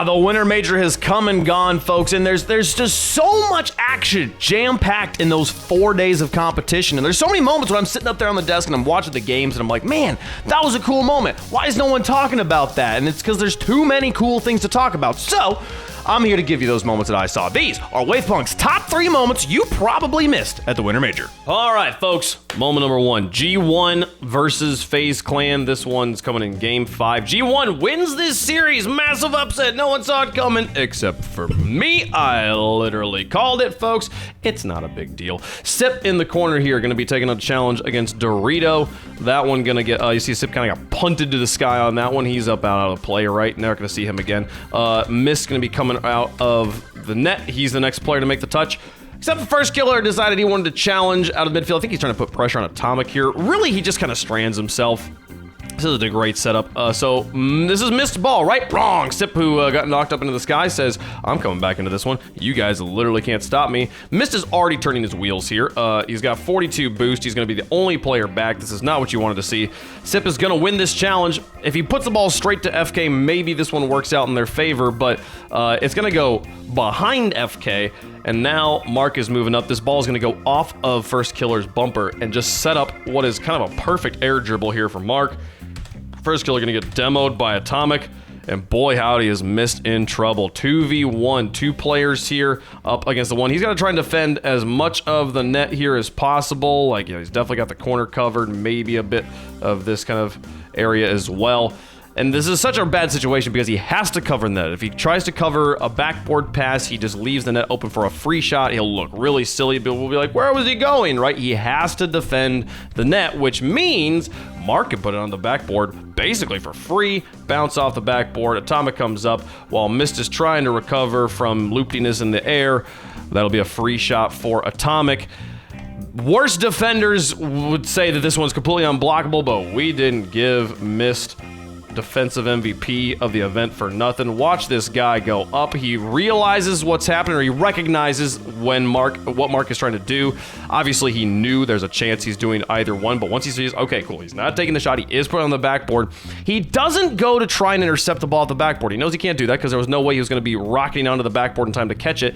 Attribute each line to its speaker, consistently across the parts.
Speaker 1: The winter major has come and gone, folks, and there's just so much action jam-packed in those 4 days of competition. And there's so many moments when I'm sitting up there on the desk and I'm watching the games and I'm like, man, that was a cool moment. Why is no one talking about that? And it's because there's too many cool things to talk about. So I'm here to give you those moments that I saw. These are WavePunk's top 3 moments you probably missed at the winter major. All right, folks, moment number 1, G1 versus FaZe Clan. This one's coming in game 5. G1 wins this series. Massive upset. No one saw it coming except for me. I literally called it, folks. It's not a big deal. Sip in the corner here, going to be taking a challenge against Dorito. That one going to get, you see Sip kind of got punted to the sky on that one. He's up out of the play, right? Not going to see him again. Mist going to be coming out of the net. He's the next player to make the touch. Except the first killer decided he wanted to challenge out of midfield. I think he's trying to put pressure on Atomic here. Really, he just kind of strands himself. This is a great setup. This is missed ball, right? Wrong. Sip, who got knocked up into the sky, says, I'm coming back into this one. You guys literally can't stop me. Mist is already turning his wheels here. He's got 42 boost. He's going to be the only player back. This is not what you wanted to see. Sip is going to win this challenge. If he puts the ball straight to FK, maybe this one works out in their favor, but it's going to go behind FK. And now Mark is moving up. This ball is going to go off of first killer's bumper and just set up what is kind of a perfect air dribble here for Mark. First killer going to get demoed by Atomic, and boy howdy is Mist in trouble. 2v1, 2 players here up against the one. He's got to try and defend as much of the net here as possible. Like, he's definitely got the corner covered, maybe a bit of this kind of area as well. And this is such a bad situation because he has to cover the net. If he tries to cover a backboard pass, he just leaves the net open for a free shot. He'll look really silly. People will be like, where was he going, right? He has to defend the net, which means Mark can put it on the backboard basically for free, bounce off the backboard. Atomic comes up while Mist is trying to recover from loopiness in the air. That'll be a free shot for Atomic. Worst defenders would say that this one's completely unblockable, but we didn't give Mist defensive MVP of the event for nothing. Watch this guy go up. He realizes what's happening, or he recognizes what Mark is trying to do. Obviously, he knew there's a chance he's doing either one, but once he sees, okay, cool, he's not taking the shot, he is putting on the backboard. He doesn't go to try and intercept the ball at the backboard. He knows he can't do that because there was no way he was going to be rocketing onto the backboard in time to catch it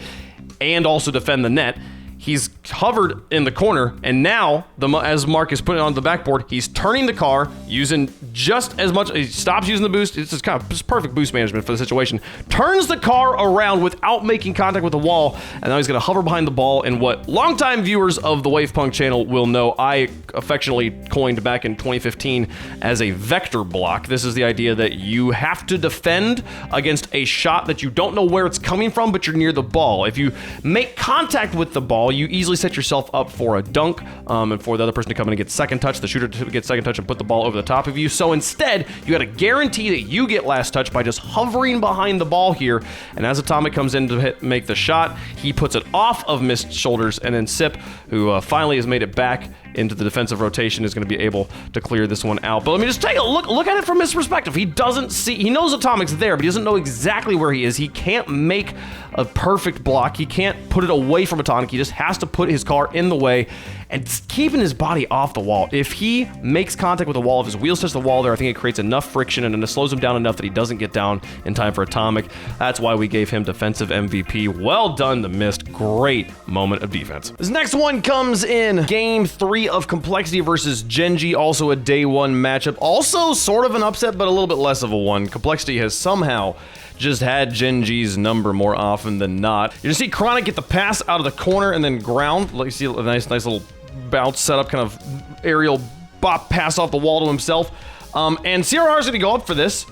Speaker 1: and also defend the net. He's hovered in the corner, and now, as Mark is putting it on the backboard, he's turning the car, using just as much, he stops using the boost, it's just perfect boost management for the situation, turns the car around without making contact with the wall, and now he's going to hover behind the ball in what longtime viewers of the WavePunk channel will know I affectionately coined back in 2015 as a vector block. This is the idea that you have to defend against a shot that you don't know where it's coming from, but you're near the ball. If you make contact with the ball, you easily set yourself up for a dunk, and for the other person to come in and get second touch, the shooter to get second touch and put the ball over the top of you. So instead, you got to guarantee that you get last touch by just hovering behind the ball here. And as Atomic comes in to make the shot, he puts it off of Mist's shoulders, and then Sip, who finally has made it back into the defensive rotation, is going to be able to clear this one out. But let me just take a look at it from his perspective. He knows Atomic's there, but he doesn't know exactly where he is. He can't make a perfect block. He can't put it away from Atomic. He just has to put his car in the way and keeping his body off the wall. If he makes contact with the wall, if his wheels touch the wall there, I think it creates enough friction and it slows him down enough that he doesn't get down in time for Atomic. That's why we gave him defensive MVP. Well done to Mist. Great moment of defense. This next one comes in game 3 of Complexity versus Genji, also a day 1 matchup. Also sort of an upset, but a little bit less of a one. Complexity has somehow just had Genji's number more often than not. You just see Chronic get the pass out of the corner and then ground. Like, you see a nice little bounce setup, kind of aerial bop pass off the wall to himself. And CRR is going to go up for this.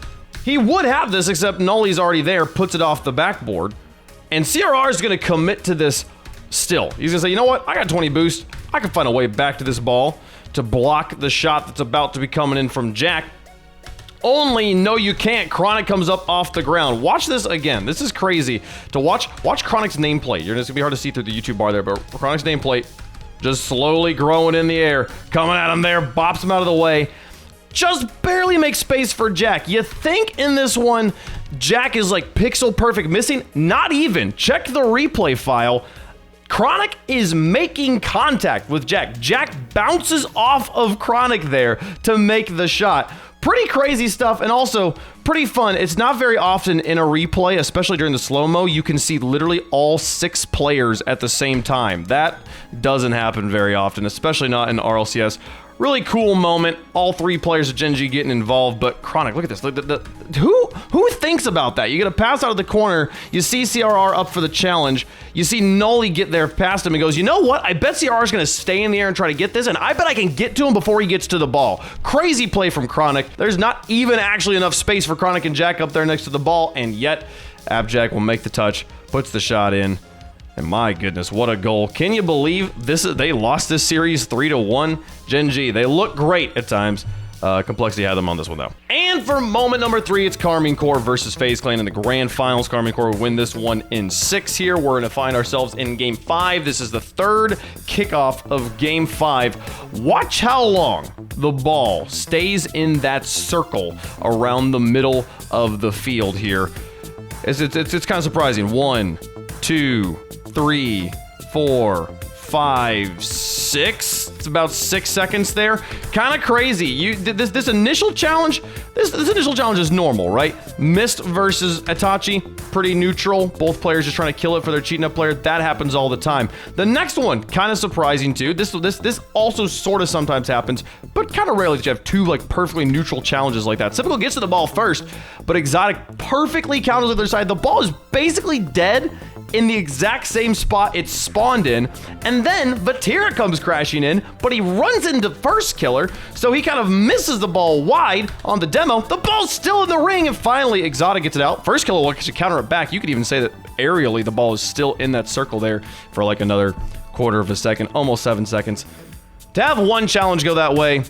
Speaker 1: He would have this, except Nolly's already there, puts it off the backboard. And CRR is going to commit to this still. He's going to say, you know what? I got 20 boost. I can find a way back to this ball to block the shot that's about to be coming in from Jack. Only, no you can't. Chronic comes up off the ground. Watch this again. This is crazy to watch. Watch Chronic's nameplate. It's gonna be hard to see through the YouTube bar there, but Chronic's nameplate just slowly growing in the air. Coming at him there, bops him out of the way. Just barely makes space for Jack. You think in this one, Jack is like pixel perfect missing? Not even. Check the replay file. Chronic is making contact with Jack. Jack bounces off of Chronic there to make the shot. Pretty crazy stuff, and also pretty fun. It's not very often in a replay, especially during the slow-mo, you can see literally all 6 players at the same time. That doesn't happen very often, especially not in RLCS. Really cool moment. All 3 players of Gen G getting involved, but Chronic, look at this. Who thinks about that? You get a pass out of the corner, you see CRR up for the challenge, you see Nolly get there past him and goes, you know what? I bet CRR is going to stay in the air and try to get this, and I bet I can get to him before he gets to the ball. Crazy play from Chronic. There's not even actually enough space for Chronic and Jack up there next to the ball, and yet Abjack will make the touch, puts the shot in. And my goodness, what a goal. Can you believe this? They lost this series 3-1. Gen G, they look great at times. Complexity had them on this one, though. And for moment number 3, it's Karmine Corp versus FaZe Clan in the grand finals. Karmine Corp will win this one in 6 here. We're going to find ourselves in Game 5. This is the 3rd kickoff of Game 5. Watch how long the ball stays in that circle around the middle of the field here. It's kind of surprising. 1, 2, 3, 4, 5, 6. It's about 6 seconds there. Kind of crazy. This initial challenge, this initial challenge is normal, right? Mist versus Itachi, pretty neutral. Both players just trying to kill it for their cheating up player. That happens all the time. The next one, kind of surprising too. This also sort of sometimes happens, but kind of rarely that you have 2 like perfectly neutral challenges like that. Typical gets to the ball first, but Exotic perfectly counters the other side. The ball is basically dead in the exact same spot it spawned in, and then Vatira comes crashing in, but he runs into first killer, so he kind of misses the ball wide on the demo. The ball's still in the ring, and finally Exotic gets it out. First killer will actually counter it back. You could even say that aerially the ball is still in that circle there for like another quarter of a second, almost 7 seconds. To have 1 challenge go that way,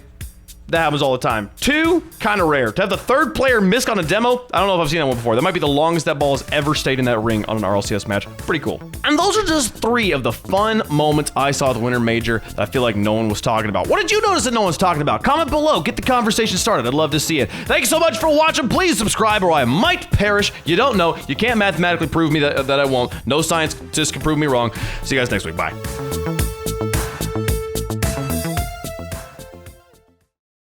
Speaker 1: that happens all the time. 2, kind of rare. To have the 3rd player miss on a demo, I don't know if I've seen that one before. That might be the longest that ball has ever stayed in that ring on an RLCS match. Pretty cool. And those are just 3 of the fun moments I saw at the Winter Major that I feel like no one was talking about. What did you notice that no one's talking about? Comment below. Get the conversation started. I'd love to see it. Thanks so much for watching. Please subscribe or I might perish. You don't know. You can't mathematically prove me that I won't. No scientist can prove me wrong. See you guys next week. Bye.